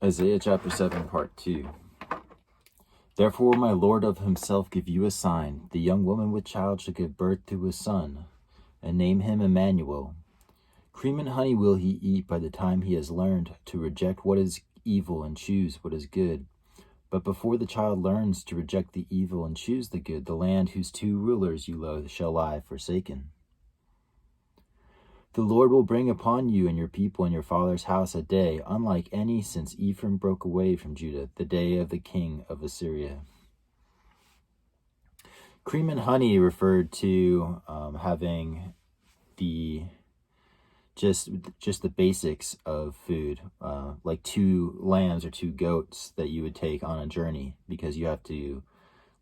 Isaiah chapter 7, part 2. Therefore my Lord of himself give you a sign. The young woman with child shall give birth to a son, and name him Emmanuel. Cream and honey will he eat by the time he has learned to reject what is evil and choose what is good. But before the child learns to reject the evil and choose the good, the land whose two rulers you loathe shall lie forsaken. The Lord will bring upon you and your people and your father's house a day unlike any since Ephraim broke away from Judah, the day of the king of Assyria. Cream and honey referred to having the just the basics of food, like 2 lambs or 2 goats that you would take on a journey, because you have to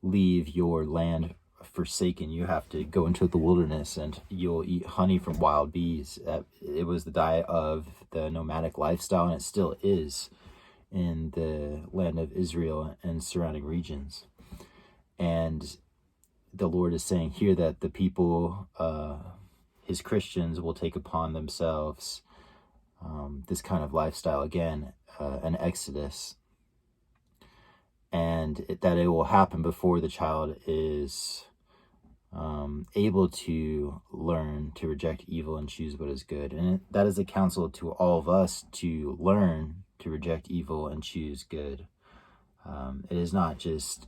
leave your land forsaken. You have to go into the wilderness and you'll eat honey from wild bees. It was the diet of the nomadic lifestyle, and it still is in the land of Israel and surrounding regions. And the Lord is saying here that the people, his Christians, will take upon themselves this kind of lifestyle again, an exodus, and that it will happen before the child is able to learn to reject evil and choose what is good. And that is a counsel to all of us, to learn to reject evil and choose good. It is not just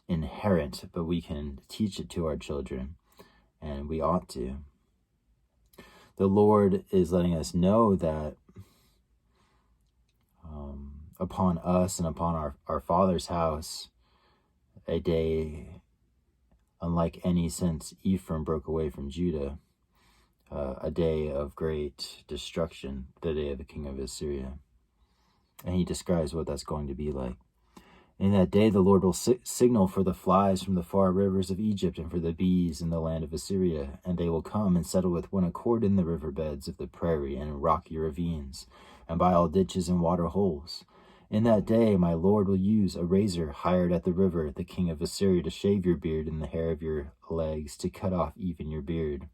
inherent, but we can teach it to our children, and we ought to. The Lord is letting us know that upon us and upon our Father's house, a day unlike any since Ephraim broke away from Judah, a day of great destruction, the day of the king of Assyria. And he describes what that's going to be like. In that day, the Lord will signal for the flies from the far rivers of Egypt and for the bees in the land of Assyria, and they will come and settle with one accord in the riverbeds of the prairie and in rocky ravines, and by all ditches and water holes. In that day, my Lord will use a razor hired at the river, the king of Assyria, to shave your beard and the hair of your legs, to cut off even your beard.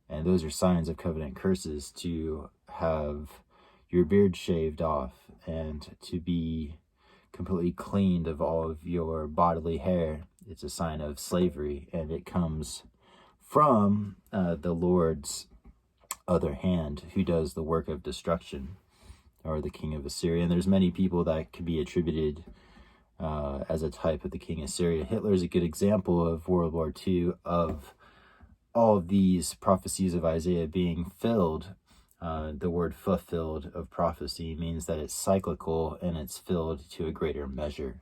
And those are signs of covenant curses, to have your beard shaved off and to be completely cleaned of all of your bodily hair. It's a sign of slavery, and it comes from the Lord's other hand, who does the work of destruction, or the king of Assyria. And there's many people that could be attributed as a type of the king of Assyria. Hitler is a good example of World War II, of all of these prophecies of Isaiah being filled. The word fulfilled of prophecy means that it's cyclical and it's filled to a greater measure.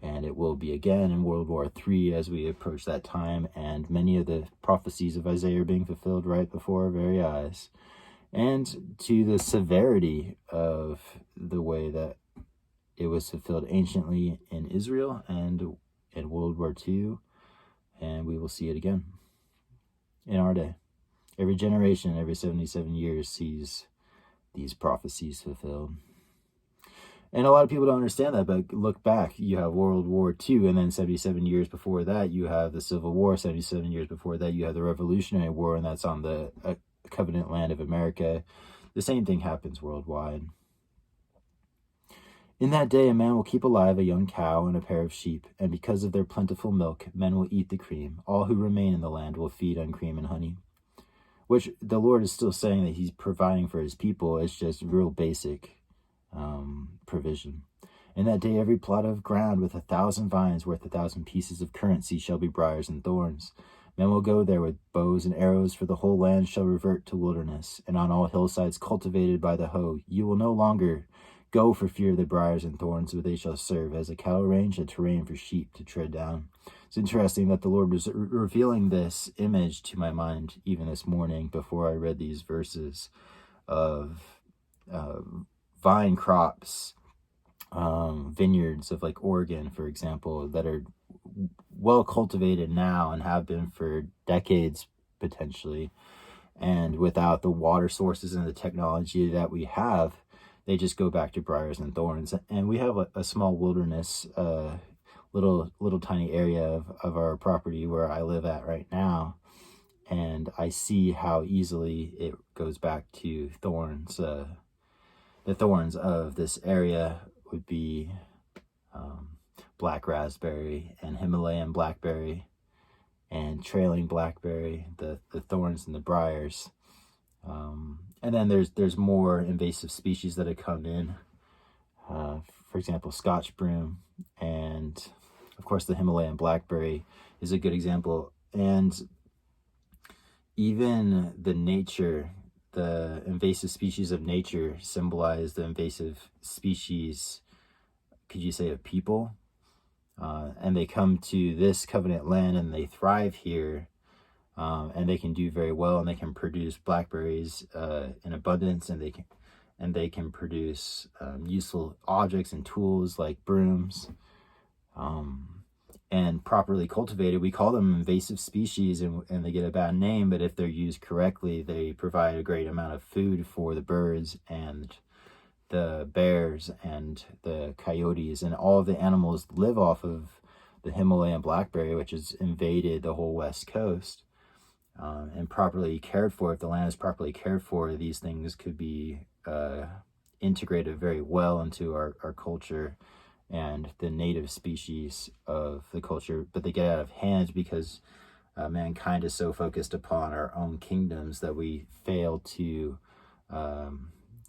And it will be again in World War III as we approach that time. And many of the prophecies of Isaiah are being fulfilled right before our very eyes. And to the severity of the way that it was fulfilled anciently in Israel and in World War II. And we will see it again in our day. Every generation, every 77 years, sees these prophecies fulfilled. And a lot of people don't understand that, but look back. You have World War II, and then 77 years before that, you have the Civil War. 77 years before that, you have the Revolutionary War, and that's on the covenant land of America. The same thing happens worldwide. In that day, a man will keep alive a young cow and a pair of sheep, and because of their plentiful milk, men will eat the cream. All who remain in the land will feed on cream and honey. Which the Lord is still saying that he's providing for his people. It's just real basic provision. In that day, every plot of ground with 1,000 vines worth 1,000 pieces of currency shall be briars and thorns. Men will go there with bows and arrows, for the whole land shall revert to wilderness, and on all hillsides cultivated by the hoe, you will no longer go for fear of the briars and thorns, but they shall serve as a cattle range, a terrain for sheep to tread down. It's interesting that the Lord was revealing this image to my mind even this morning before I read these verses of vine crops, vineyards of like Oregon, for example, that are well cultivated now and have been for decades potentially, and without the water sources and the technology that we have, they just go back to briars and thorns. And we have a small wilderness, little tiny area of our property where I live at right now, and I see how easily it goes back to thorns. the thorns of this area would be black raspberry and Himalayan blackberry and trailing blackberry, the thorns and the briars. And then there's more invasive species that have come in. For example, Scotch broom, and of course the Himalayan blackberry is a good example. And even the invasive species of nature symbolize the invasive species, could you say, of people. And they come to this covenant land and they thrive here, and they can do very well, and they can produce blackberries in abundance, and they can produce useful objects and tools like brooms. And properly cultivated, we call them invasive species, and they get a bad name, but if they're used correctly, they provide a great amount of food for the birds and the bears and the coyotes, and all of the animals live off of the Himalayan blackberry, which has invaded the whole west coast. And properly cared for, if the land is properly cared for, these things could be integrated very well into our culture and the native species of the culture. But they get out of hand because mankind is so focused upon our own kingdoms that we fail to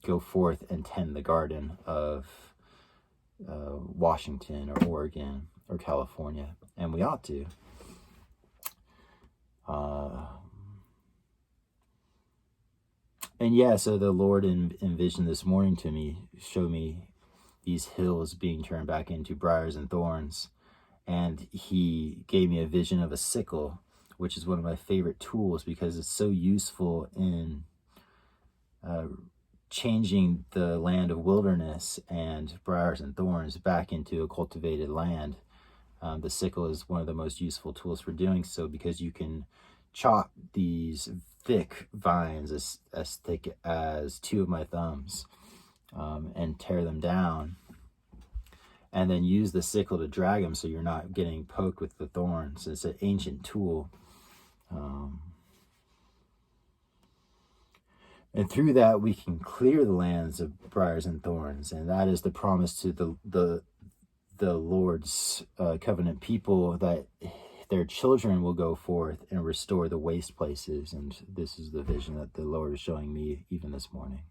go forth and tend the garden of Washington or Oregon or California, and we ought to. And yeah, so the Lord envisioned this morning to me, showed me these hills being turned back into briars and thorns. And he gave me a vision of a sickle, which is one of my favorite tools because it's so useful in changing the land of wilderness and briars and thorns back into a cultivated land. The sickle is one of the most useful tools for doing so because you can chop these thick vines as thick as two of my thumbs and tear them down, and then use the sickle to drag them so you're not getting poked with the thorns. It's an ancient tool. And through that, we can clear the lands of briars and thorns, and that is the promise to the Lord's covenant people, that their children will go forth and restore the waste places. And this is the vision that the Lord is showing me even this morning.